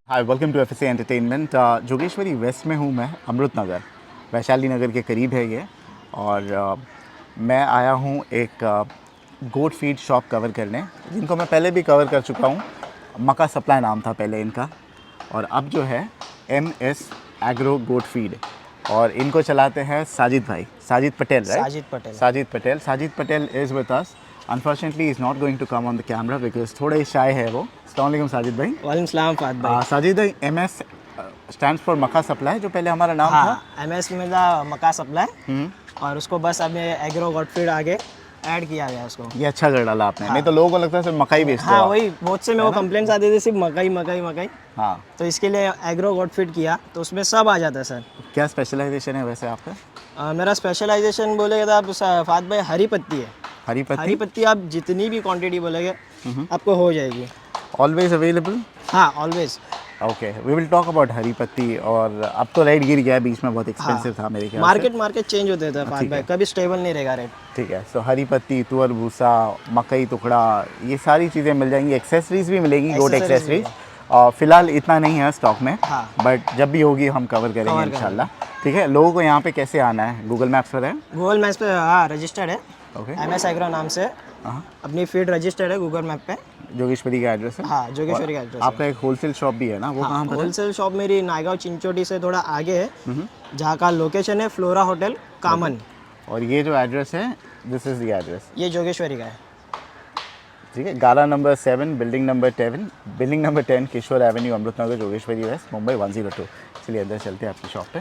Hi welcome to FSA entertainment. Jogeshwari west में हूँ मैं, अमृत नगर, वैशाली नगर के करीब है ये। और मैं आया हूँ एक गोट फीड शॉप कवर करने, जिनको मैं पहले भी कवर कर चुका हूँ। मक्का सप्लाई नाम था पहले इनका, और अब जो है MS एग्रो गोट फीड, और इनको चलाते हैं साजिद भाई, Sajid Patel, right? Sajid Patel is with us. Unfortunately, he's not going to come on the camera because थोड़ा ही शाय है वो। अस्सलाम वालेकुम साजिद भाई। वालेकुम सलाम फाद भाई। साजिद भाई, MS stands for Mecca supply, जो पहले हमारा नाम था। MS में था मक्का सप्लाई, और उसको बस अब एग्रो गॉड फीड आगे ऐड किया गया उसको। ये अच्छा कर डाला आपने, नहीं तो लोगों को लगता है सिर्फ मक्का ही बेचते हो आप। वही बहुत से मेरे को कंप्लेंट्स आते थे सिर्फ मकई मकई मकई। हाँ, तो इसके लिए एग्रो गॉड फीड किया, तो उसमें सब आ जाता है सर। क्या स्पेशलाइजेशन है वैसे आपका? मेरा स्पेशलाइजेशन बोलेगा तो आप फाद भाई हरी पत्ती है। हरी पत्ती? हरी पत्ती आप जितनी भी क्वांटिटी बोलेंगे आपको हो जाएगी। Always available? हाँ, always. Okay, we will talk about hari patti. और अब तो रेट गिर गया, बीच में बहुत एक्सपेंसिव था मेरे ख्याल से। मार्केट चेंज होते थे फाद भाई, कभी स्टेबल नहीं रहेगा रेट। ठीक है, सो हरी पत्ती, तुअर भूसा, मकई टुकड़ा, ये सारी चीज़ें मिल जाएंगी। एक्सेसरीज भी मिलेगी, गोट एक्सेसरीज। और फिलहाल इतना नहीं है स्टॉक में, बट जब भी होगी हम कवर करेंगे इंशाल्लाह। ठीक है, लोगों को यहाँ पे कैसे आना है? गूगल मैप्स पर है? गूगल मैप्स पे हाँ रजिस्टर्ड है। ओके, MS एग्रो नाम से अपनी फीड रजिस्टर्ड है गूगल मैप पे। जोगेश्वरी का एड्रेस है? हाँ, जोगेश्वरी का एड्रेस। आपका एक होलसेल शॉप भी है ना, वो कहाँ पर है? होलसेल शॉप मेरी नायगांव चिंचोटी से थोड़ा आगे है, जहाँ का लोकेशन है फ्लोरा होटल कामन। और ये जो एड्रेस है, दिस इज द एड्रेस, ये जोगेश्वरी का है। ठीक है। गाला नंबर 7, बिल्डिंग नंबर 10, किशोर एवेन्यू, अमृत नगर, जोगेश्वरी वेस्ट, मुंबई 102। चलिए अंदर चलते हैं आपकी शॉप पे।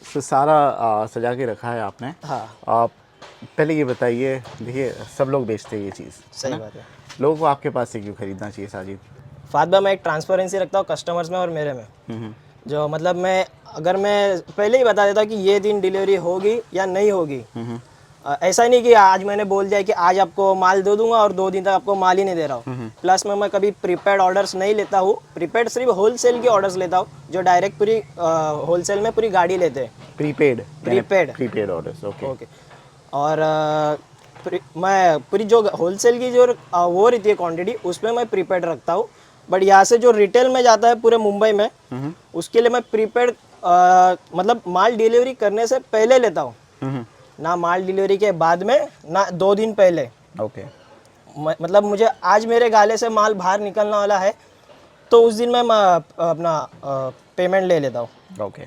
तो सारा सजा के रखा है आपने। हाँ, आप पहले ये बताइए, देखिए सब लोग बेचते हैं ये चीज़, सही बात है। लोगों को आपके पास से क्यों खरीदना चाहिए साजिद? फातिमा, मैं एक ट्रांसपेरेंसी रखता हूँ कस्टमर्स में और मेरे में। जो मतलब अगर मैं पहले ही बता देता हूँ कि ये दिन डिलीवरी होगी या नहीं होगी। ऐसा नहीं कि आज मैंने बोल दिया कि आज आपको माल दे दूंगा और 2 दिन तक आपको माल ही नहीं दे रहा हूँ। प्लस में मैं कभी प्रीपेड ऑर्डर्स नहीं लेता हूँ। प्रीपेड सिर्फ होलसेल के ऑर्डर्स लेता हूँ, जो डायरेक्ट पूरी होलसेल में पूरी गाड़ी लेते हैं। Prepaid orders, okay. और मैं पूरी जो होलसेल की जो वो रहती है क्वांटिटी, उसमें मैं प्रीपेड रखता हूँ। बट यहाँ से जो रिटेल में जाता है पूरे मुंबई में, उसके लिए मैं प्रीपेड मतलब माल डिलीवरी करने से पहले लेता हूँ, ना माल डिलीवरी के बाद में, ना 2 दिन पहले। ओके, मतलब मुझे आज मेरे गाले से माल बाहर निकलने वाला है, तो उस दिन मैं अपना पेमेंट ले लेता हूँ। ओके।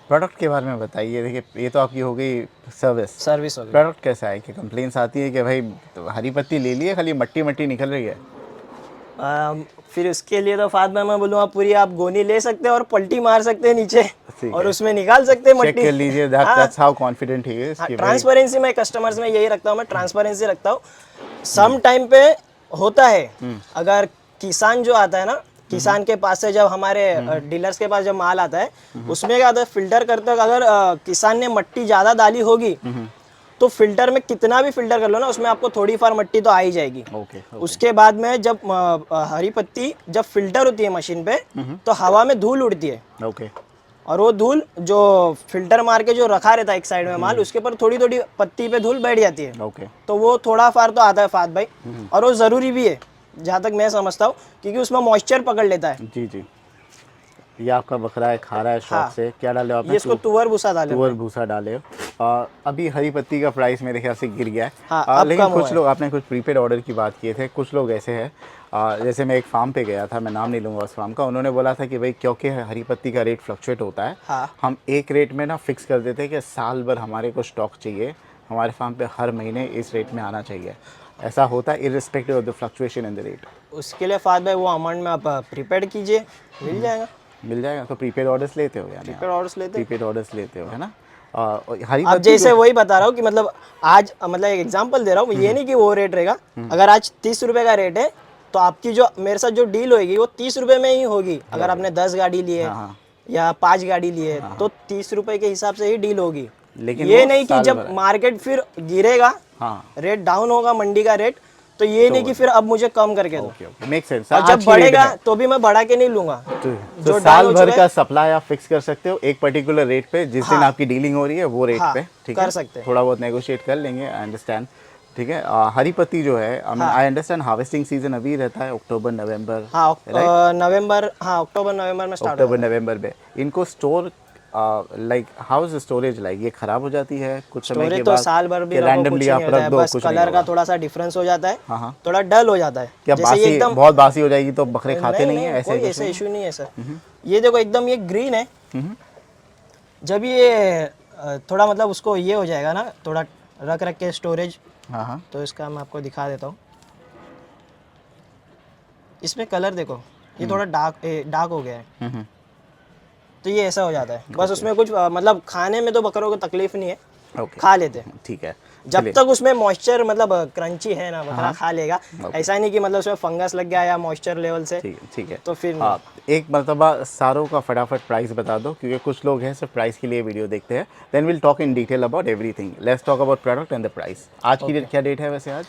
प्रोडक्ट के बारे में बताइए। देखिए, ये तो आपकी हो गई सर्विस। होगी। प्रोडक्ट कैसा है? कि कंप्लेंट्स आती है कि भाई तो हरी पत्ती ले लिए, खाली मट्टी मट्टी निकल रही है। फिर उसके लिए तो फाद में मैं बोलूँगा पूरी आप गोनी ले सकते हैं और पलटी मार सकते हैं नीचे, और उसमें निकाल सकते हैं मट्टी। चेक कर लीजिए, that's how confident he is. Transparency मैं कस्टमर्स में यही रखता हूँ, मैं ट्रांसपेरेंसी रखता हूँ। सम टाइम पे होता है, अगर किसान जो आता है ना, किसान के पास से जब हमारे डीलर्स के पास जब माल आता है, उसमें क्या होता है, फिल्टर करते वक्त अगर किसान ने मट्टी ज़्यादा डाली होगी, तो फिल्टर में कितना भी फिल्टर कर लो ना, उसमें आपको थोड़ी फार मट्टी तो आ ही जाएगी। उसके बाद में जब हरी पत्ती जब फिल्टर होती है मशीन पे, तो हवा में धूल उड़ती है। और वो धूल जो फिल्टर मार के जो रखा रहता है एक साइड में माल, उसके ऊपर थोड़ी थोड़ी पत्ती पे धूल बैठ जाती है। तो वो थोड़ा फार तो आता है फाद भाई, और वो ज़रूरी भी है जहाँ तक मैं समझता हूँ, क्योंकि उसमें मॉइस्चर पकड़ लेता है। जी। ये आपका बकरा है, खा रहा है शौक से। क्या डाले आपने? ये इसको तुअर भूसा डाले। अभी हरी पत्ती का प्राइस मेरे ख्याल से गिर गया है। अब लेकिन कुछ लोग, आपने कुछ प्रीपेड ऑर्डर की बात किए थे, कुछ लोग ऐसे हैं, जैसे मैं एक फार्म पे गया था, मैं नाम नहीं लूँगा उस फार्म का, उन्होंने बोला था कि भाई क्योंकि हरी पत्ती का रेट फ्लक्चुएट होता है, हम एक रेट में ना फिक्स कर देते हैं कि साल भर हमारे को स्टॉक चाहिए, हमारे फार्म पे हर महीने इस रेट में आना चाहिए। ऐसा होता है irrespective of the fluctuation in the rate. उसके लिए फाद भाई वो अमाउंट में आप प्रीपेड कीजिए, मिल जाएगा। तो प्रीपेड ऑर्डर्स लेते हो? यानी प्रीपेड ऑर्डर्स लेते हो, है ना? अब जैसे वही बता रहा हूँ कि मतलब आज मतलब एक एग्जांपल दे रहा हूँ, ये नहीं कि वो रेट रहेगा। अगर आज 30 रुपए का रेट है, तो आपकी जो मेरे साथ जो डील होगी वो 30 रुपए में ही होगी। अगर आपने 10 गाड़ी लिए या 5 गाड़ी लिए, तो 30 रुपए के हिसाब से ही डील होगी। लेकिन ये नहीं कि जब मार्केट फिर गिरेगा, रेट डाउन होगा मंडी का रेट, तो ये नहीं कि फिर अब मुझे कम करके दो। Make sense. और जब बढ़ेगा तो भी मैं बढ़ा के नहीं लूंगा। तो साल भर का सप्लाई आप फिक्स कर सकते हो एक पर्टिकुलर रेट पे, जिस दिन आपकी डीलिंग हो रही है वो रेट पे, ठीक है? कर सकते हैं, थोड़ा बहुत नेगोशिएट कर लेंगे, आई अंडरस्टैंड। ठीक है। हरी पत्ती जो है, आई अंडरस्टैंड हार्वेस्टिंग सीजन अभी रहता है अक्टूबर नवंबर, हाँ नवंबर, हाँ अक्टूबर नवंबर में स्टार्ट अक्टूबर नवंबर में इनको store like how is storage like, ये खराब हो जाती है कुछ समय स्टोरेज के तो बाद साल भर भी कि रखो कुछ रैंडमली नहीं आप होता रख है, दो बस कुछ नहीं कलर का होगा? थोड़ा सा डिफरेंस हो जाता है, हाँ हाँ। थोड़ा डल हो जाता है। क्या जैसे ये बासी, एकदम बहुत बासी हो जाएगी तो बकरे खाते नहीं है ऐसे कोई कुछ ऐसा नहीं? इशू नहीं है सर। ये देखो एकदम ये ग्रीन है, जब ये थोड़ा मतलब उसको ये हो जाएगा ना, थोड़ा रख रख के स्टोरेज, हाँ हाँ। तो इसका मैं आपको दिखा देता हूँ। इसमें कलर देखो, ये थोड़ा डार्क हो गया है, तो ये ऐसा हो जाता है। बस उसमें कुछ मतलब खाने में तो बकरों को तकलीफ नहीं है, ओके, खा लेते हैं। ठीक है। जब चलिए, तक उसमें मॉइस्चर मतलब क्रंची है ना, बकरा हाँ। खा लेगा। ओके। ऐसा नहीं कि मतलब उसमें फंगस लग गया या मॉइस्चर लेवल से, ठीक है, ठीक है। तो फिर हाँ, एक मरतबा सारों का फटाफट प्राइस बता दो, क्योंकि कुछ लोग हैं सिर्फ प्राइस के लिए वीडियो देखते हैं। Then will talk in detail about everything. Let's talk about product and the price. आज की डेट क्या डेट है वैसे?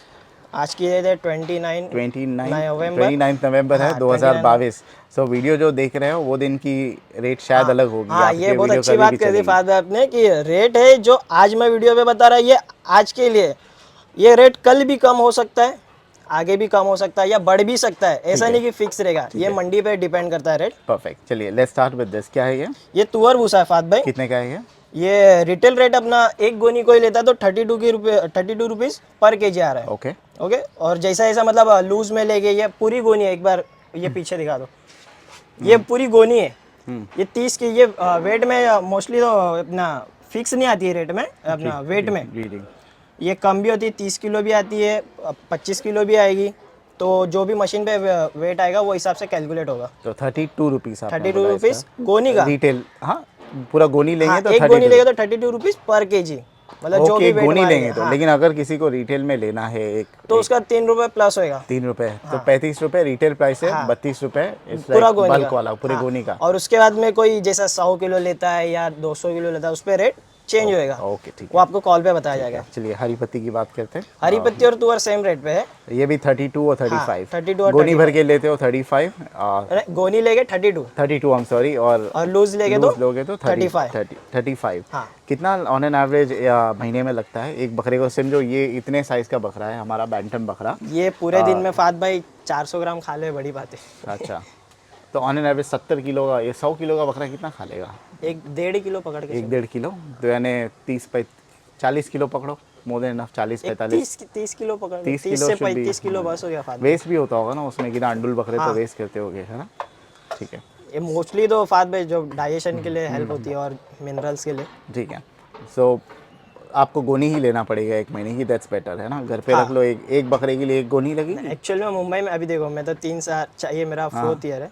आज की डेट है 29 नवंबर। 29 नवंबर है हाँ 2022। सो वीडियो जो देख रहे हो वो दिन की रेट शायद अलग होगी, हाँ, ये आपके बहुत वीडियो अच्छी कभी भी बात कर दी चलेगी। फादर आपने कि रेट है जो आज मैं वीडियो पे बता रहा, ये आज के लिए। ये रेट कल भी कम हो सकता है, आगे भी कम हो सकता है, या बढ़ भी सकता है। ऐसा है, नहीं कि फिक्स रहेगा, ये है। मंडी पे डिपेंड करता है रेट। परफेक्ट। चलिए लेट्स स्टार्ट विद दिस। क्या है ये? ये तुअर भूसा है फाद भाई। कितने का है ये? ये रिटेल रेट अपना एक गोनी कोई लेता है तो 32 रुपीज़ पर केजी आ रहा है। ओके। ओके, और जैसा ऐसा मतलब लूज में लेके, ये पूरी गोनी है, एक बार ये पीछे दिखा दो, ये पूरी गोनी है। ये 30 की, ये वेट में मोस्टली तो अपना फिक्स नहीं आती है रेट में, अपना वेट में रीडिंग। ये कम भी होती है, 30 किलो भी आती है, 25 किलो भी आएगी। तो जो भी मशीन पे वेट आएगा वो हिसाब से कैलकुलेट होगा। तो 32 रुपीज़ आपने 32 बोला रुपीज़ इसका? गोनी का। रिटेल, हाँ पूरा गोनी लेंगे हाँ, तो एक गोनी 32। लेगा तो 32 रुपीज़ पर केजी, मतलब जो ओके, भी एक वेट गोनी मारेगा। लेंगे तो, हाँ, लेकिन अगर किसी को रिटेल में लेना है एक, तो उसका 3 रुपये प्लस होएगा। 3 रुपये, तो 35 रुपये रिटेल प्राइस है। हाँ। 32 रुपये पूरा गोनी बल्क का। वाला, पूरे हाँ। गोनी का। और उसके बाद में कोई जैसा 100 किलो लेता है या 200 किलो लेता है, उस पर रेट चेंज होएगा। ओके, ठीक वो है। आपको कॉल पे बताया जाएगा। चलिए हरी पत्ती की बात करते हैं। हरी पत्ती और तुअर सेम रेट पे है। ये भी 32 और 35। 32 और गोनी भर के लेते हो 35, अरे गोनी लेके 32 32 आई एम सॉरी, और लूज लेके तो लूज लोगे तो 35। हाँ। कितना ऑन एन एवरेज महीने में लगता है एक बकरे को? समझो ये इतने साइज का बकरा है हमारा बैंटम बकरा। ये पूरे दिन में फात भाई 400 ग्राम खा ले, बड़ी बात है। अच्छा, तो ऑन एन एवरेज 70 किलो का, ये 100 किलो का बकरा कितना खा लेगा? 1.5 किलो पकड़ के 1-1.5 किलो, तो यानी 40 किलो पकड़ो, मोर देन इनफ। 40-45 30 किलो पकड़, 30 30 किलो से should be- 35 किलो बस हो गया फात भाई। वेस्ट भी होता होगा ना उसमें, कि अंडुल बकरे तो हाँ। वेस्ट करते होगे, है ना? ठीक है, ये मोस्टली तो फात भाई जो डाइजेशन के लिए हेल्प होती है और मिनरल्स के लिए। ठीक है। सो आपको गोनी ही लेना पड़ेगा एक महीने की, दैट्स बेटर, है ना? घर पे रख लो, एक बकरे के लिए एक गोनी लगेगी। एक्चुअल में मुंबई में अभी देखो, मैं तो 3 साल, ये मेरा 4th ईयर है,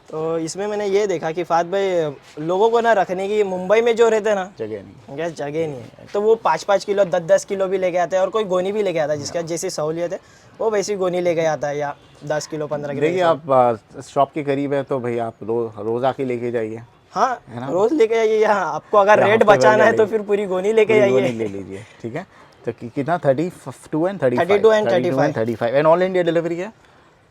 तो इसमें मैंने ये देखा कि फात भाई लोगों को ना रखने की, मुंबई में जो रहते हैं ना, जगह नहीं। गैस जगह नहीं है, तो वो 5-5 किलो 10-10 किलो भी लेके आते हैं, और कोई गोनी भी लेके आता है, जिसका जैसी सहूलियत है वो वैसी गोनी लेके आता है, या 10 किलो 15 किलो। देखिए आप शॉप के करीब है तो भाई आप रोज़ आके लेके जाइए। हाँ, रोज लेके जाइए, या आपको अगर रेट हफ्ते भर बचाना का है तो लेंगे। फिर पूरी गोनी लेके पूरी गोनी जाइए। ले लीजिए, ठीक है। तो कितना? 32 and 35? 32 and 32 and 35 and all India delivery है?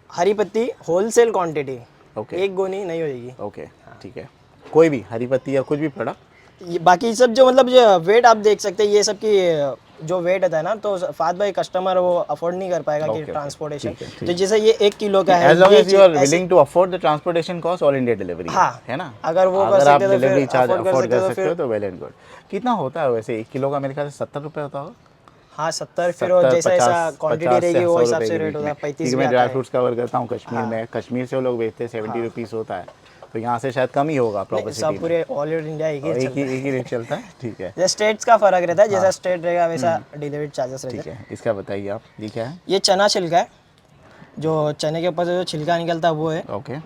हरी पत्ती होलसेल क्वांटिटी, ओके, एक गोनी नहीं होगी। ओके, ठीक है। कोई भी हरी पत्ती या कुछ भी प्रोडक्ट? बाकी सब जो मतलब जो वेट आप देख सकते हैं, ये सब की जो वेट होता है ना, तो फात भाई कस्टमर वो अफोर्ड नहीं कर पाएगा कि ट्रांसपोर्टेशन। ठीक है, ठीक तो जैसे ये 1 किलो का है, एज लॉन्ग ये एज यू आर ऐसे- willing to afford the transportation cost, all India delivery, हाँ, है ना? अगर वो कर अगर आप सकते हैं तो डिलीवरी फिर चार्ज afford कर अफोर्ड सकते कर हो तो सकते हो तो वेल एंड गुड। कितना होता है वैसे 1 किलो का? मेरे ख्याल से 70 रुपये होता होगा। हाँ 70, फिर वो जैसा ऐसा क्वांटिटी रहेगी वो हिसाब से रेट होता है। 35 क्योंकि भी मैं आता ड्राई है। फ्रूट्स कवर करता हूँ कश्मीर में, कश्मीर से वो लोग बेचते हैं 70 रुपीज़ होता है, तो यहाँ से शायद कम ही होगा प्रॉपर सब सिटी में। पूरे ऑल ओवर इंडिया एक ही एक ही रेट चलता है, ठीक है, जैसे स्टेट्स का फर्क रहता है, जैसा स्टेट रहेगा वैसा डिलीवरी चार्जेस रहते ठीक हैं। है। इसका बताइए आप, ये क्या है? ये चना छिलका है, जो चने के ऊपर से जो छिलका निकलता है वो है। ओके,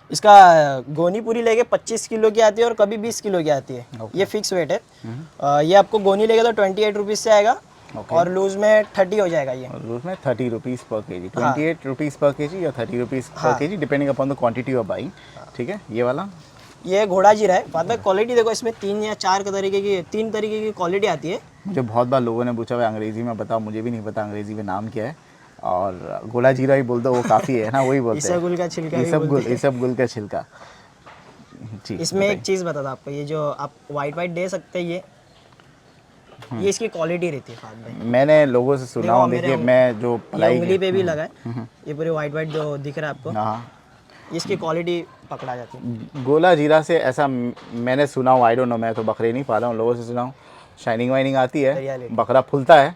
इसका गोनी पूरी लेके 25 किलो की आती है और कभी 20 किलो की आती है। ये फिक्स वेट है। ये आपको गोनी लेके तो 28 रुपीज़ से आएगा, और लूज में 30 हो जाएगा ये। और उसमें 30 रुपीज़ पर के जी, 28 रुपीज़ पर के जी या 30 rupees per K G, depending upon the quantity of buying, ठीक है। ये वाला ये घोड़ा जीरा है। बाद में क्वालिटी देखो, इसमें 3 या 4 तरीके की क्वालिटी आती है। मुझे बहुत बार लोगों ने पूछा हुआ अंग्रेज़ी में बताओ, मुझे भी नहीं पता अंग्रेज़ी में नाम क्या है, और गोला जीरा ही बोल दो वो काफ़ी है ना, वही बोलते हैं। इसबगुल का छिलका भी बोलते हैं। इसबगुल का छिलका, जी। इसमें एक चीज़ बता था आपको, ये जो आप वाइट दे सकते हैं, ये ये इसकी क्वालिटी रहती है फाद भाई। मैंने लोगों से सुना देखो हूँ, मेरे देखिए मैं जो ये पलाई उंगली पे भी लगा है, ये पूरे वाइट वाइट जो दिख रहा है आपको, हाँ, इसकी क्वालिटी पकड़ा जाती है। गोला जीरा से ऐसा मैंने सुना हूँ, आई डोंट नो, मैं तो बकरे नहीं पाला हूँ, लोगों से सुना हूँ शाइनिंग वाइनिंग आती है, Reality। बकरा फूलता है,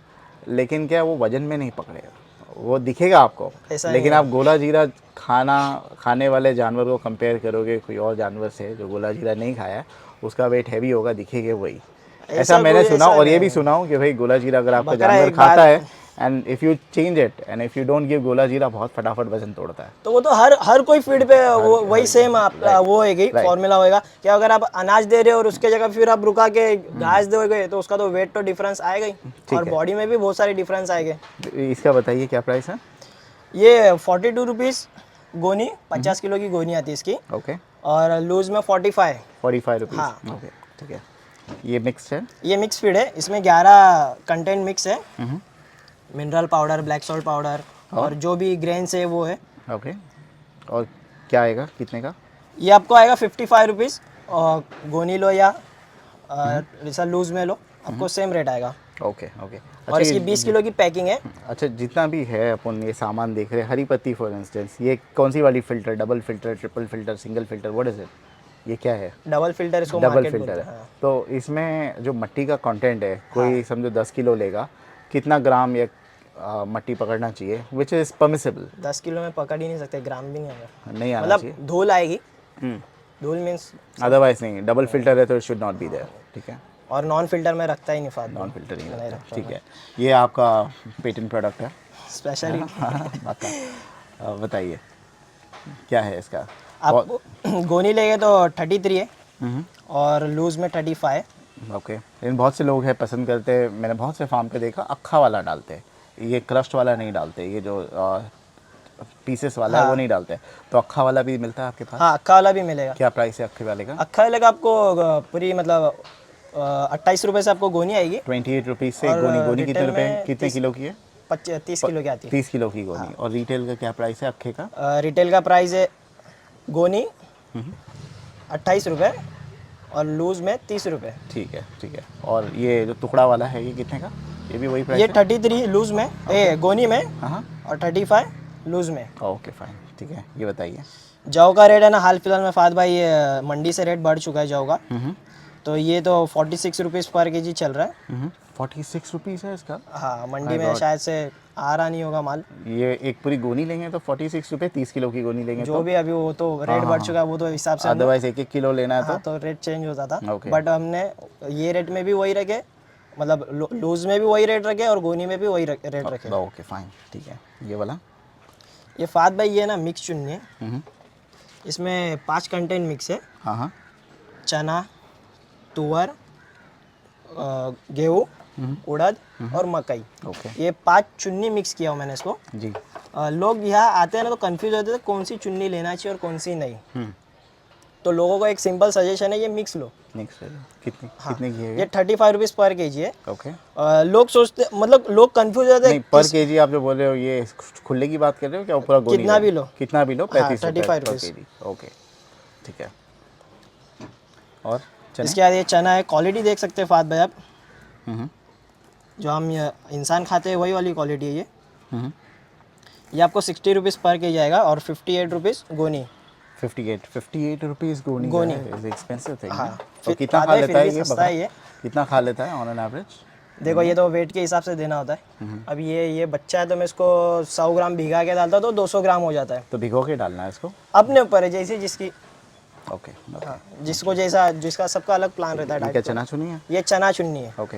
लेकिन क्या वो वजन में नहीं पकड़ेगा, वो दिखेगा आपको, ऐसा लेकिन नहीं आप गोला जीरा खाने वाले जानवर को कंपेयर करोगे कोई और जानवर से जो गोला जीरा नहीं खाया है, उसका वेट हैवी होगा, दिखेगा वही। ऐसा मैंने कोई सुना, ऐसा और ये भी नहीं। सुना हूँ कि भाई गोला जीरा अगर आपका बकरा जानवर एक खाता बार- है and if you change it and if you don't give गोला जीरा, बहुत फटाफट वजन तोड़ता है। तो वो तो हर कोई फीड पे वो वही सेम आपका वो होगी, फॉर्मूला होएगा कि अगर आप अनाज दे रहे हो और उसके जगह फिर आप रुका के घास दोगे तो उसका तो वेट तो डिफरेंस आएगा ही, और है। बॉडी में भी बहुत सारे डिफरेंस आएंगे। इसका बताइए क्या प्राइस है? ये 42 रुपीज़ गोनी, 50 किलो की गोनी आती है इसकी, ओके, और लूज में 45। 45 रुपीज़। हाँ। ओके, ठीक है। ये मिक्स है? ये मिक्स फीड है, इसमें 11 कंटेंट मिक्स है, mineral powder, black salt powder और जो भी ग्रेन्स है वो है। ओके, और क्या आएगा, कितने का? ये आपको आएगा 55 रुपीज़, और गोनी लो या जैसा लूज में लो आपको सेम रेट आएगा। Okay okay. और इसकी 20 किलो की पैकिंग है। अच्छा, जितना भी है अपन ये सामान देख रहे हैं, हरी पत्ती फॉर इंस्टेंस, ये कौन सी वाली filter, double filter, triple filter, single filter, what is it? ये क्या है? डबल फिल्टर इसको डबल मार्केट फ़िल्टर बोलते है। हैं। हाँ। तो इसमें जो मिट्टी का कंटेंट है, कोई समझो 10 किलो लेगा, कितना ग्राम या मिट्टी पकड़ना चाहिए, विच इज़ परमिसेबल? 10 किलो में पकड़ ही नहीं सकते, ग्राम भी नहीं आएगा, नहीं आना मतलब चाहिए, धूल आएगी, धूल मीन्स, अदरवाइज नहीं। डबल फ़िल्टर है तो it should not be there, ठीक है? और नॉन फिल्टर में रखता ही नहीं फाद, नॉन फिल्टर ही नहीं रहता है, रखता ठीक है। ये आपका पेटेंट प्रोडक्ट है? स्पेशली। पक्का। बताइए क्या है इसका? आप गोनी लेंगे तो 33 है और लूज में 35। ओके, लेकिन बहुत से लोग हैं पसंद करते हैं, मैंने बहुत से फार्म पे देखा अक्खा वाला डालते हैं, ये क्रस्ट वाला नहीं डालते, ये जो पीसेस वाला है वो नहीं डालते, तो अक्खा वाला भी मिलता है आपके पास? हाँ, अक्खा वाला भी मिलेगा। क्या प्राइस है अक्खे वाले का? अक्खा वाले का आपको पूरी मतलब 28 रुपये से आपको गोनी आएगी। 28 रुपीज़ से और गोनी। गोनी कितने रिटेल रुपए, में कितने किलो की है? 30 किलो की आती है। 30 किलो की गोनी। और रिटेल का क्या प्राइस है अक्खे का? रिटेल का प्राइस है गोनी 28 रुपये और लूज में 30 रुपये। ठीक है, ठीक है। और ये जो टुकड़ा वाला है ये कितने का? ये भी वही प्राइस ये है? 33 लूज में, गोनी में, हाँ, और 35 लूज में। ओके फाइन, ठीक है। ये बताइए। जौ का रेट है ना, हाल फिलहाल में फाद भाई ये मंडी से रेट बढ़ चुका है जौ का, तो ये तो 46 रुपीज़ पर केजी चल रहा है। 46 रुपीज़ है इसका? हाँ, मंडी में शायद से आ रहा नहीं होगा माल। ये एक पूरी गोनी लेंगे तो 46 रुपये, 30 किलो की गोनी लेंगे जो भी अभी वो तो रेट बढ़ चुका है, वो तो हिसाब से हमने- अदरवाइज 1-1 किलो लेना है हाँ, तो रेट चेंज होता था, Okay। बट हमने ये रेट में भी वही रखे, मतलब लूज में भी वही रेट रखे और गोनी में भी वही रेट रखे। ओके फाइन, ठीक है। ये वाला? ये फाद भाई ये ना मिक्स चुन्नी है, हम्म, इसमें 5 कंटेंट मिक्स है, हाँ हाँ, चना, तुअर, गेहूँ, उड़द और मकई। ओके ये 5 चुन्नी मिक्स किया हूँ मैंने इसको। जी। लोग यहाँ आते हैं ना तो कंफ्यूज होते थे कौन सी चुन्नी लेना चाहिए और कौन सी नहीं, तो लोगों को एक सिंपल सजेशन है, ये मिक्स लो। नेक्स्ट कितनी कितने की है ये 35 रुपीज़ पर केजी है। ओके। लोग सोचते, मतलब लोग कंफ्यूज होते नहीं, हैं पर केजी आप जो बोल रहे हो ये खुले की बात कर रहे हो क्या? पूरा गोनी कितना भी लो, कितना भी लो, 35 रुपये 35 पर रुपीज़। केजी। ओके, ठीक है। और चने? इसके बाद ये चना है, क्वालिटी देख सकते हैं फाद भाई आप, हम्म, जो हम ये इंसान खाते हैं वही वाली क्वालिटी है ये। हम्म, ये आपको 60 रुपीज़ पर केजी आएगा और 58 रुपीज़ गोनी। 58 रुपीज़ गोनी। गोनी। Is expensive thing. हाँ, तो फिर कितना बाद खा में लेता फिर है भी ये सस्ता बकरा? है ये। कितना खा लेता है ऑन एन एवरेज? देखो ये तो वेट के हिसाब से देना होता है। अब ये बच्चा है तो मैं इसको 100 ग्राम भिगा के डालता तो 200 ग्राम हो जाता है। तो भिगो के डालना है इसको? अपने ऊपर है, जैसे जिसकी, ओके ओके। हाँ, जिसको जैसा, जिसका सबका अलग प्लान रहता है ये क्या डाइट का। चना चुनी है? ये चना चुन्नी है। ओके।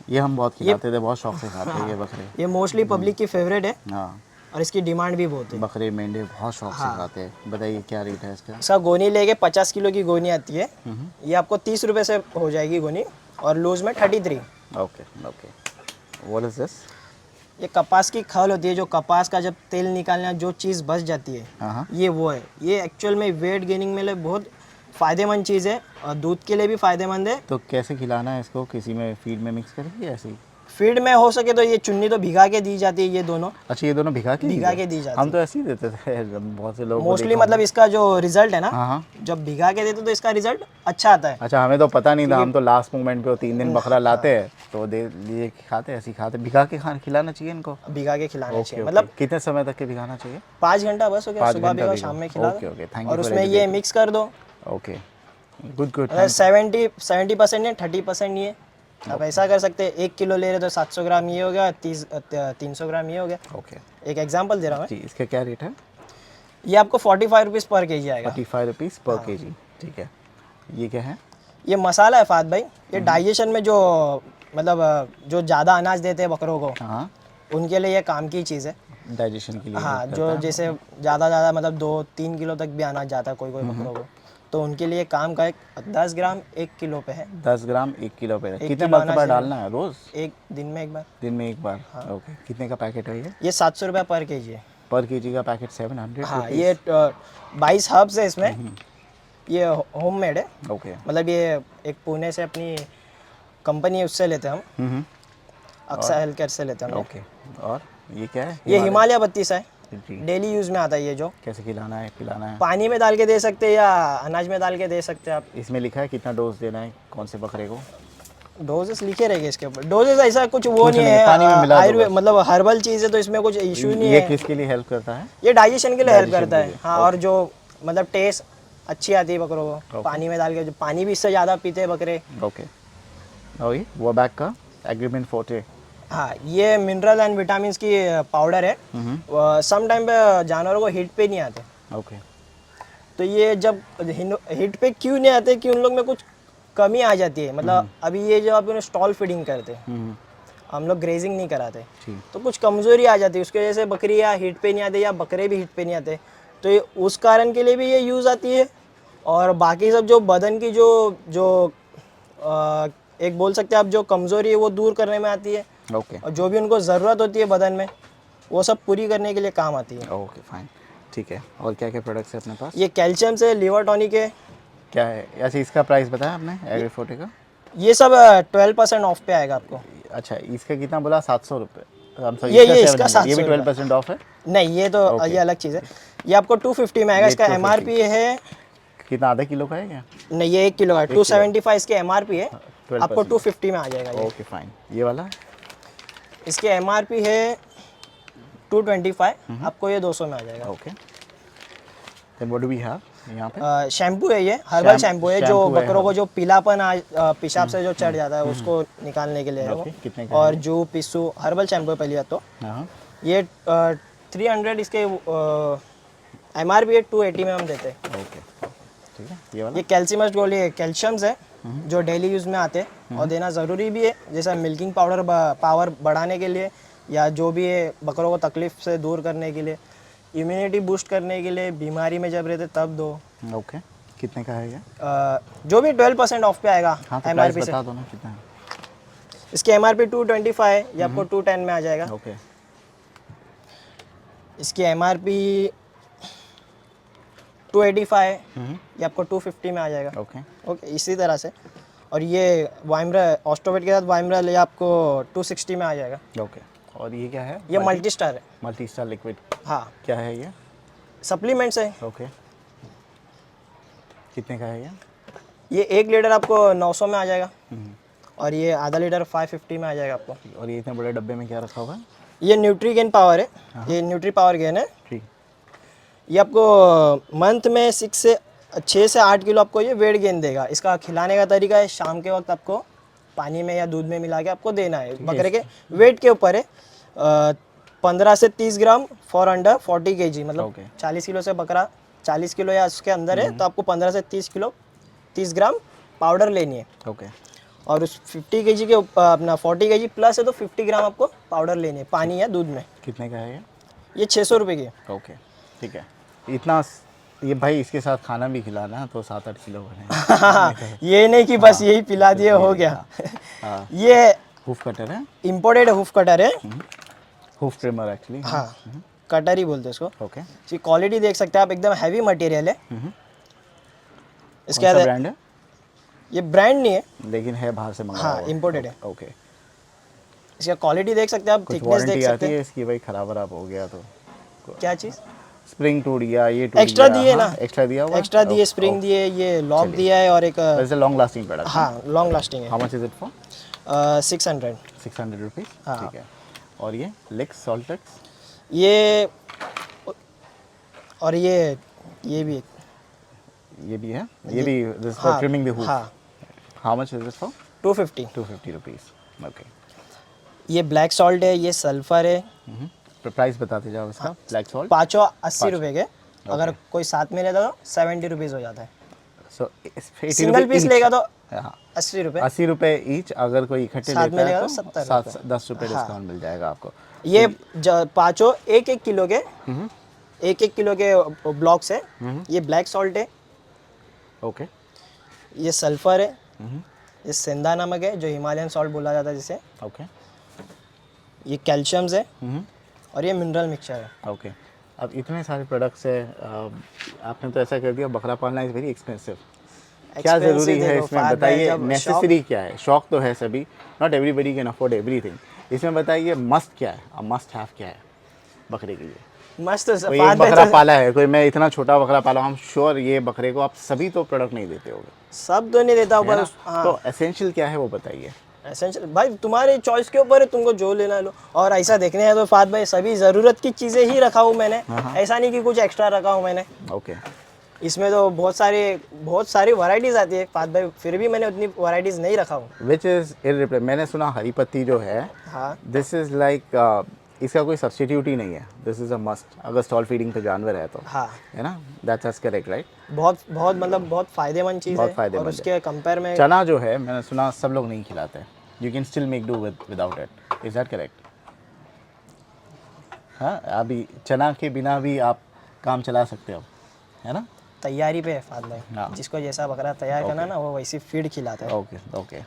ये हम बहुत खिलाते थे, बहुत शौक से खाते हैं ये बकरे। ये मोस्टली पब्लिक की फेवरेट है हाँ, और इसकी डिमांड भी बहुत है। बकरे मेंढे बहुत शौक से खाते हैं। बताइए क्या रेट है इसका? इसका गोनी लेके 50 किलो की गोनी आती है, ये आपको 30 रुपये से हो जाएगी गोनी, और लूज में 33। Okay okay. What is this? ये कपास की खल होती है, जो कपास का जब तेल निकालना जो चीज़ बच जाती है, हाँ हाँ, ये वो है। ये एक्चुअल में वेट गेनिंग में लिए बहुत फ़ायदेमंद चीज़ है और दूध के लिए भी फ़ायदेमंद है। तो कैसे खिलाना है इसको? किसी में फीड में मिक्स करेंगे ऐसे ही? फीड में हो सके तो ये चुन्नी तो भिगा के दी जाती है, ये दोनों अच्छा ये दोनों भिगा के दी जाती हम तो ऐसे ही देते थे बहुत से लोग मोस्टली। मतलब इसका जो रिजल्ट है ना, हाँ हाँ। जब भिगा के देते तो इसका रिजल्ट अच्छा आता है। अच्छा हमें तो पता नहीं था, हम तो लास्ट मोमेंट पे वो 3 दिन बकरा लाते हैं तो दे लिए खाते, ऐसे ही खाते। भिगा के खिलाना चाहिए इनको? भिगा के खिलाना ओके चाहिए। ओके। मतलब कितने समय तक के भिगाना चाहिए? 5 घंटा बस हो गया, 5 सुबह घंटा भिगाओ भिगो। शाम में खिला ओके ओके, थैंक और यू उसमें ये मिक्स कर दो। Okay good good. अगर 70% या 30% ये आप ऐसा कर सकते हैं। 1 किलो ले रहे तो 700 ग्राम ये हो गया, 300 ग्राम ये हो गया। ओके एक एग्जांपल दे रहा हूँ जी। इसका क्या रेट है? मैं। ये आपको 45 रुपीज़ पर केजी आएगा। 45 रुपीज़ पर केजी, ठीक है। ये क्या है? ये मसाला है फात भाई। ये डाइजेशन में जो मतलब जो ज़्यादा अनाज देते हैं बकरों को, हाँ उनके लिए ये काम की चीज़ है। डाइजेशन के लिए हाँ, help जो करता है। जैसे ज़्यादा मतलब 2-3 किलो तक भी अनाज जाता है कोई कोई बकरों को, तो उनके लिए काम का 10 ग्राम 1 किलो पे है। 10 ग्राम 1 किलो पे। कितने किलो मरतबा अनाज डालना है रोज़? एक दिन में एक बार। दिन में एक बार। ओके। कितने का पैकेट है ये? ये 700 रुपये पर केजी है। पर केजी का पैकेट 700 हाँ, रुपीज़। ये 22 हर्ब्स है इसमें। ये होम मेड है। ओके। मतलब ये एक पुणे से अपनी कंपनी है, उससे लेते हैं हम, अक्सा हेल्थ केयर से लेते हैं हम। ओके। और ये क्या है? ये हिमालय बत्तीस है, जी। डेली यूज़ में आता है ये। जो कैसे खिलाना है, पिलाना है? पानी में डाल के दे सकते हैं या अनाज में डाल के दे सकते हैं आप। इसमें लिखा है कितना डोज देना है कौन से बकरे को? डोजेस लिखे रहेंगे इसके ऊपर। डोजेस ऐसा कुछ वो कुछ नहीं नहीं, है, पानी में मिला दो आयुर्वेद बस। मतलब हर्बल चीज़ है तो इसमें कुछ इशू नहीं ये है। किसके लिए हेल्प करता है? ये डाइजेशन के लिए हेल्प Digestion करता के है। लिए, हाँ, और जो मतलब टेस्ट अच्छी आती है बकरों को पानी में डाल के। जो पानी भी इससे ज़्यादा पीते हैं बकरे। ओके। और ये वो बैग का एग्रीमेंट 40। हाँ, ये मिनरल एंड विटामिन की पाउडर है। सम टाइम पे जानवरों को हीट पे नहीं आते। ओके। तो ये जब हीट पे क्यों नहीं आते कि उन लोग में कुछ कमी आ जाती है। मतलब अभी ये जो आप स्टॉल फीडिंग करते हैं, हम लोग ग्रेजिंग नहीं कराते, ठीक। तो कुछ कमज़ोरी आ जाती है उसकी वजह से। बकरी या हीट पे नहीं आते या बकरे भी हीट पे नहीं आते, तो ये उस कारण के लिए भी ये यूज़ आती है। और बाकी सब जो बदन की जो जो एक बोल सकते हैं आप, जो कमज़ोरी है वो दूर करने में आती है। ओके और जो भी उनको ज़रूरत होती है बदन में, वो सब पूरी करने के लिए काम आती है। ओके फाइन, ठीक है। और क्या क्या प्रोडक्ट्स है अपने पास? ये कैल्शियम से, लिवर टॉनिक है। क्या है? अच्छा इसका प्राइस बताया आपने एग्री 40 का? ये सब 12% ऑफ पे आएगा आपको। अच्छा इसका कितना बोला? 700 रुपये? ये इसका 700। ये भी 700 12% ऑफ है? नहीं, ये तो ये अलग चीज़ है। ये आपको 250 में आएगा। इसका 250 एमआरपी है, कितना? आधा किलो का है क्या? नहीं ये 1 किलो का है। 275 इसके एमआरपी है, 12% आपको 250 में आ जाएगा ये। Okay fine. ये वाला? इसके एमआरपी है 225, आपको ये 200 में आ जाएगा। Okay. Then what do we have यहाँ पे? शैम्पू है, ये हर्बल शैम्पू है। जो शैम्पू है, बकरों को जो पीलापन पेशाब से जो चढ़ जाता है उसको निकालने के लिए है वो। ओके, कितने का और जू पिस्सू हर्बल शैम्पू है पहली बात तो। हाँ ये 300 इसके एमआरपी है, 280 में हम देते हैं। ओके ठीक है। ये वाला? ये कैल्शियम गोली है, कैल्शियम्स है जो डेली यूज़ में आते हैं और देना ज़रूरी भी है। जैसा मिल्किंग पावर बढ़ाने के लिए, या जो भी है बकरों को तकलीफ से दूर करने के लिए, इम्यूनिटी बूस्ट करने के लिए, बीमारी में जब रहते तब दो। ओके। कितने का है ये? जो भी 12% ऑफ पे आएगा हाँ तो एमआरपी प्राइस से। बता दो ना कितना है? इसके एमआरपी 225 है, ये आपको 210 में आ जाएगा। ओके। इसकी एमआरपी 285 है, ये आपको 250 में आ जाएगा। ओके ओके, इसी तरह से। और ये वाइमरा ऑस्टोवेट के साथ वाइमरा ये आपको 260 में आ जाएगा। ओके। और ये क्या है? ये मल्टी स्टार है। मल्टी स्टार लिक्विड हाँ, क्या है ये? सप्लीमेंट्स है। ओके। कितने का है ये? ये 1 लीटर आपको 900 में आ जाएगा, और ये आधा लीटर 550 में आ जाएगा आपको। और ये इतने बड़े डब्बे में क्या रखा हुआ है? ये न्यूट्री गेन पावर है, ये न्यूट्री पावर गेन है। ठीक। ये आपको मंथ में 6 से 8 किलो आपको ये वेट गेन देगा। इसका खिलाने का तरीका है, शाम के वक्त आपको पानी में या दूध में मिला के आपको देना है। बकरे के वेट के ऊपर है। 15 से 30 ग्राम फॉर अंडर 40 kg, मतलब ओके। 40 किलो से बकरा 40 किलो या उसके अंदर है तो आपको 15 से 30 ग्राम पाउडर लेनी है। ओके। और उस 50 kg के अपना 40 kg प्लस है तो 50 ग्राम आपको पाउडर लेनी है पानी या दूध में। कितने का है ये? ये 600 रुपये की है। ओके ठीक है। इतना ये भाई इसके साथ खाना भी खिलाना है तो 7-8 किलो बने। ये नहीं कि बस यही पिला दिए हो गया। हाँ। ये हुफ कटर है? इम्पोर्टेड हुफ कटर है। HUF trimmer actually. हाँ, कटर ही बोलते हैं इसको। ओके। इसकी क्वालिटी देख सकते हैं आप, एकदम हैवी मटेरियल है। इसके कौन सा बाद ब्रांड है? ये ब्रांड नहीं है, लेकिन है बाहर से मंगाया हाँ हुआ? इम्पोर्टेड है। ओके। इसका क्वालिटी देख सकते हैं आप, कुछ थिकनेस देख वारंटी सकते आती हैं। है इसकी भाई, ख़राब वराब हो गया तो? क्या चीज़? स्प्रिंग टूट गया, ये टूट एक्स्ट्रा गया, दिए हाँ, ना, एक्स्ट्रा दिया हुआ है? एक्स्ट्रा दिए, स्प्रिंग दिए, ये लॉक चलिए। दिया है और एक वैसे लॉन्ग लास्टिंग प्रोडक्ट। हाँ लॉन्ग लास्टिंग है। How much is it for? 600। 600 rupees, हाँ। ठीक है। और ये लिक्स सॉल्टेक्स? ये और ये भी ये भी है, ये भी दिस फॉर हाँ ट्रिमिंग द हूफ। हाँ how much is it for? 250। 250 rupees, okay. ये ब्लैक सॉल्ट है, ये सल्फर है, प्राइस बताते जाओ इसका। ब्लैक सॉल्ट पाँचों 80 रुपए के। अगर कोई साथ में लेता तो 70 रुपीज़ हो जाता है। सो सिंगल पीस लेगा तो हाँ 80 रुपए। 80 रुपए ईच। अगर कोई इकट्ठे साथ लेता में है लेगा तो तो 70 7 10 रुपए डिस्काउंट मिल जाएगा आपको। ये पाँचों 1-1 किलो के, 1-1 किलो के ब्लॉक्स है। ये ब्लैक सॉल्ट है, ओके। ये सल्फर है, ये सेंधा नमक है जो हिमालयन सॉल्ट बोला जाता है जिसे, ओके ये कैल्शियम्स है और ये मिनरल मिक्सचर है। ओके। अब इतने सारे प्रोडक्ट्स है, आपने तो ऐसा कर दिया, बकरा पालना इज़ वेरी एक्सपेंसिव। क्या Expensive ज़रूरी है देखो, इसमें फायदा है बताइए? जब नेसेसरी क्या है? शौक तो है सभी, not everybody can afford everything. इसमें बताइए मस्ट क्या है, मस्ट हैव क्या है बकरे के लिए? मस्त कोई एक बकरा पाला है, कोई मैं इतना छोटा बकरा पाला हूँ, श्योर ये बकरे को आप सभी तो प्रोडक्ट नहीं देते होगे, सब तो नहीं देता है पर ना? हाँ तो एसेंशियल क्या है वो बताइए। एसेंशियल भाई तुम्हारे चॉइस के ऊपर है, तुमको जो लेना है लो। और ऐसा देखने है तो फात भाई सभी ज़रूरत की चीज़ें ही रखा हूँ मैंने, ऐसा नहीं कि कुछ एक्स्ट्रा रखा हूँ मैंने। ओके। इसमें तो बहुत सारी वैरायटीज़ आती है फात भाई, फिर भी मैंने उतनी वैरायटीज़ नहीं रखा हूँ। Which is irreplaceable. मैंने सुना हरी पत्ती जो है, हाँ दिस इज़ लाइक इसका कोई सब्स्टिट्यूट ही नहीं है, दिस इज़ अ मस्ट अगर स्टॉल फीडिंग पे जानवर है तो, हाँ है ना? That's correct right? बहुत बहुत मतलब बहुत फ़ायदेमंद चीज़ बहुत है। फ़ायदेमंद और है। उसके कंपेयर में चना जो है मैंने सुना सब लोग नहीं खिलाते, you can still make do without it, is that correct? हाँ, अभी चना के बिना भी आप काम चला सकते हो, है ना? तैयारी पे है फात हाँ। भाई, जिसको जैसा बकरा तैयार करना ना वो वैसी फीड खिलाता है। Okay okay.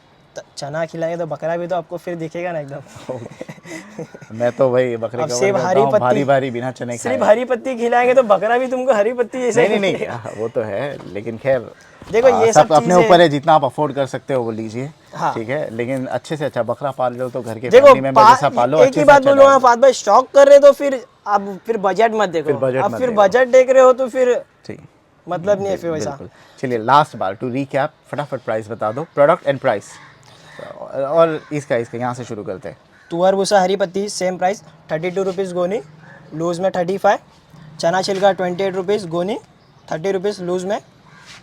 चना खिलाएंगे तो बकरा भी तो आपको फिर दिखेगा ना एकदम। मैं तो भाई बकरे अब का सिर्फ वर्क हरी करता हूँ, पत्ती भारी भारी बिना चने खाए। सिर्फ हरी पत्ती खिलाएंगे तो बकरा भी तुमको हरी पत्ती जैसे नहीं नहीं नहीं, वो तो है, लेकिन खैर देखो ये सब अपने चीज़ें- ऊपर है, जितना आप अफोर्ड कर सकते हो वो लीजिए, हाँ। ठीक है? लेकिन अच्छे से अच्छा बकरा पाल लो तो घर के देखो फैमिली मेंबर जैसा पालो, एक अच्छे ही से बात अच्छा बोलूँगा डालो। फात भाई, स्टॉक कर रहे तो फिर अब फिर बजट मत देखो। फिर बजट अब मत फिर देखो। बजट देख रहे हो तो फिर ठीक, मतलब नहीं है फिर वैसा। बिल्कुल। चलिए लास्ट बार टू रीकैप, फटाफट प्राइस बता दो, प्रोडक्ट एंड प्राइस, और इसका यहाँ से शुरू करते हैं। तुअर भूसा हरी पत्ती सेम प्राइस 32 रुपीज़ गोनी, लूज़ में 35। चना छिलका 28 रुपीज़ गोनी, 30 रुपीज़ लूज़ में।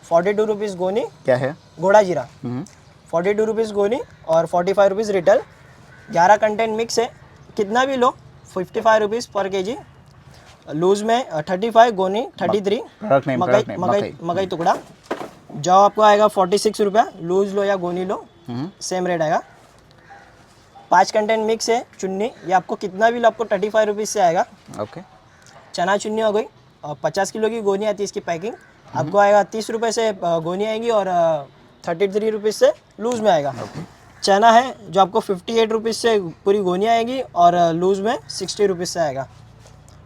42 रुपीज़ गोनी क्या है? घोड़ा जीरा 42 रुपीज़ गोनी और 45 रुपीज़ रिटेल। 11 कंटेंट मिक्स है, कितना भी लो 55 रुपीज़ पर केजी। लूज़ में 35 गोनी 33। प्रोडक्ट नेम, प्रोडक्ट नेम, मकई। मकई टुकड़ा जो आपको आएगा 46 रुपया, लूज़ लो या गोनी लो सेम रेट आएगा। 5 कंटेंट मिक्स है चुन्नी, ये आपको कितना भी लो आपको 35 रुपीज़ से आएगा। ओके। चना चुन्नी हो गई, 50 किलो की गोनी आती है इसकी पैकिंग, आपको आएगा 30 रुपये से गोनी आएगी और 33 रुपीज़ से लूज़ में आएगा। चना है जो आपको 58 रुपीज़ से पूरी गोनी आएगी और लूज़ में 60 रुपीज़ से आएगा।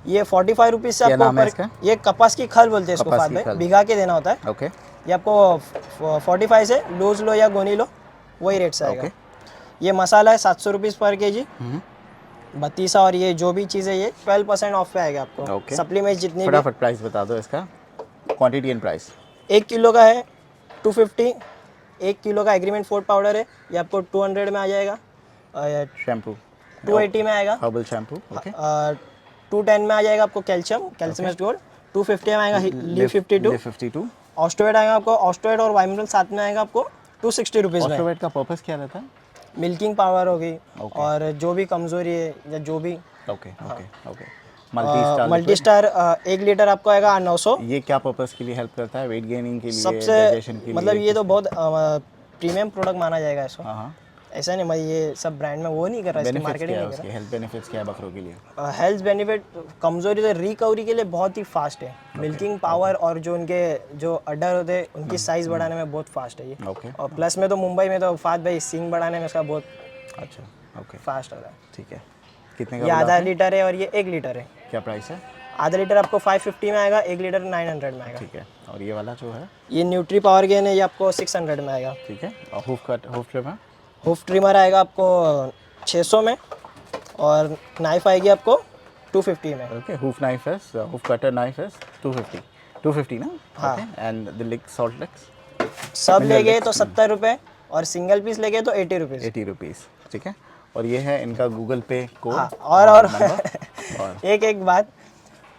ये 45 रुपीज़ से क्या आपको नाम है ऊपर, इसका? ये कपास की खल बोलते हैं इसको कपास फात की भाई, खल। भिगा के देना होता है। ओके ये आपको 45 से लूज़ लो या गोनी लो वही रेट से आएगा। ओके। ये मसाला है 700 रुपीज़ पर केजी, बत्तीसा और ये जो भी चीज़ है ये 12% ऑफ पे आएगा आपको। ओके। सप्लीमेंट जितनी भी, फटाफट प्राइस बता दो इसका, क्वांटिटी एंड प्राइस। 1 किलो का है 250, 1 किलो का एग्रीमेंट फूड पाउडर है ये आपको 200 में आ जाएगा। शैम्पू 280 में आएगा। Herbal shampoo, okay. 210 में आ जाएगा आपको कैल्शियम गोल्ड। 250 में आएगा लीव 52। 52। ऑस्टोवेट आएगा आपको, ऑस्टोवेट और वाइमरल साथ में आएगा आपको 260 रुपीज़ में। ऑस्ट्रोवेट का पर्पस क्या रहता है? मिल्किंग पावर हो गई Okay. और जो भी कमज़ोरी है या जो भी। Okay okay okay. Multi star multi star 1 litre आपको आएगा 900। ये क्या पर्पस के लिए हेल्प करता है? वेट गेनिंग के लिए, सबसे डाइजेशन के मतलब लिए? ये तो बहुत प्रीमियम प्रोडक्ट माना जाएगा इसको। हाँ हाँ। ऐसा नहीं मैं ये सब ब्रांड में वो नहीं कर रहा, इसकी बेनिफिट्स मार्केटिंग क्या है नहीं कर उसके? हेल्थ बेनिफिट्स क्या है बकरों के लिए? रहा। हेल्थ बेनिफिट कमज़ोरी से रिकवरी के लिए बहुत ही फास्ट है। मिल्किंग पावर और जो उनके जो अडर होते हैं उनकी साइज़ बढ़ाने में बहुत फास्ट है ये। ओके। और प्लस में तो मुंबई में तो फास्ट भाई सींग बढ़ाने में इसका बहुत अच्छा ओके फास्ट हो रहा है। ठीक है। कितने ये का बोला आधा आपने? लीटर है और ये 1 लीटर है। क्या प्राइस है? आधा लीटर आपको 550 में आएगा, 1 लीटर 900 में आएगा। ठीक है। और ये वाला जो है? ये न्यूट्री पावर गेन है, ये आपको 600 में आएगा। ठीक है। और हूफ ट्रिमर? हुफ ट्रिमर आएगा आपको 600 में, और नाइफ आएगी आपको 250 में। ओके, हूफ नाइफ है, हूफ कटर नाइफ है 250 ना? हाँ। And the league salt legs सब ले गए तो 70 रुपये, और सिंगल पीस ले गए तो 80 रुपीज़। 80 रुपीज़, ठीक है। और ये है इनका गूगल पे कोड। हाँ, और नंबर और एक बात,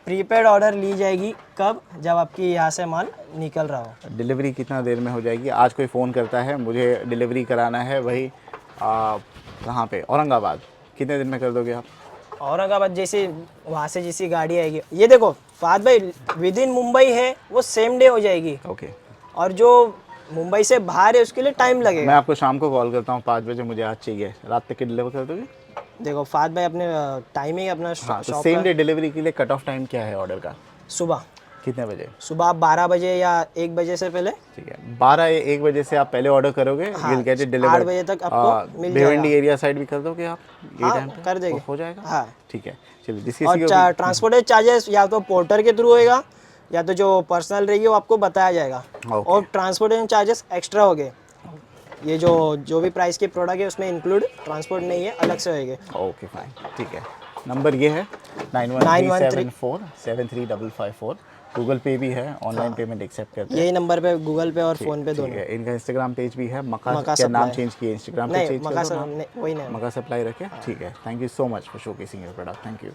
प्रीपेड ऑर्डर ली जाएगी कब? जब आपकी यहाँ से माल निकल रहा हो। डिलीवरी कितना देर में हो जाएगी? आज कोई फ़ोन करता है, मुझे डिलीवरी कराना है वही कहाँ पे? औरंगाबाद, कितने दिन में कर दोगे आप? औरंगाबाद जैसे वहाँ से जैसी गाड़ी आएगी, ये देखो फाद भाई, विद इन मुंबई है वो सेम डे हो जाएगी, ओके, और जो मुंबई से बाहर है उसके लिए टाइम मैं लगेगा। आपको शाम को कॉल करता हूँ 5 बजे, मुझे आज चाहिए, रात तक के डिलीवर कर दोगे? देखो फाद भाई, अपने टाइमिंग अपना हाँ, तो शॉप सेम का डे डिलीवरी के लिए कट ऑफ टाइम क्या है ऑर्डर का? सुबह कितने बजे? सुबह 12 बजे या 1 बजे से पहले। ठीक है, 12-1 बजे से आप पहले ऑर्डर करोगे, हाँ, विल गेट इट 8 डिलीवर्ड। बजे तक आपको मिल भिवंडी एरिया साइड भी कर दोगे आप ये हाँ, टाइम पे? कर देंगे। हो जाएगा? हाँ। ठीक है, चलिए और ट्रांसपोर्टेज चार्जेस या तो पोर्टर के थ्रू होएगा, या तो जो पर्सनल रहेगी वो आपको बताया जाएगा। ओके। और ट्रांसपोर्टेशन चार्जेस एक्स्ट्रा हो गए, ये जो भी प्राइस के प्रोडक्ट है उसमें इंक्लूड ट्रांसपोर्ट नहीं है, अलग से होएंगे। ओके फाइन, ठीक है। नंबर ये है 9137473554। गूगल पे भी है, ऑनलाइन पेमेंट एक्सेप्ट करते हैं। यही नंबर पे गूगल पे और फोन पे ठीक दोनों। है, इनका इंस्टाग्राम पेज भी है, मका क्या नाम सप्लाई। चेंज किए इंस्टाग्राम पे? नहीं, चेंज मका कर दो सब नाम। वही नहीं। मका सप्लाई रखे, ठीक है। Thank you so much for showcasing your product, thank you.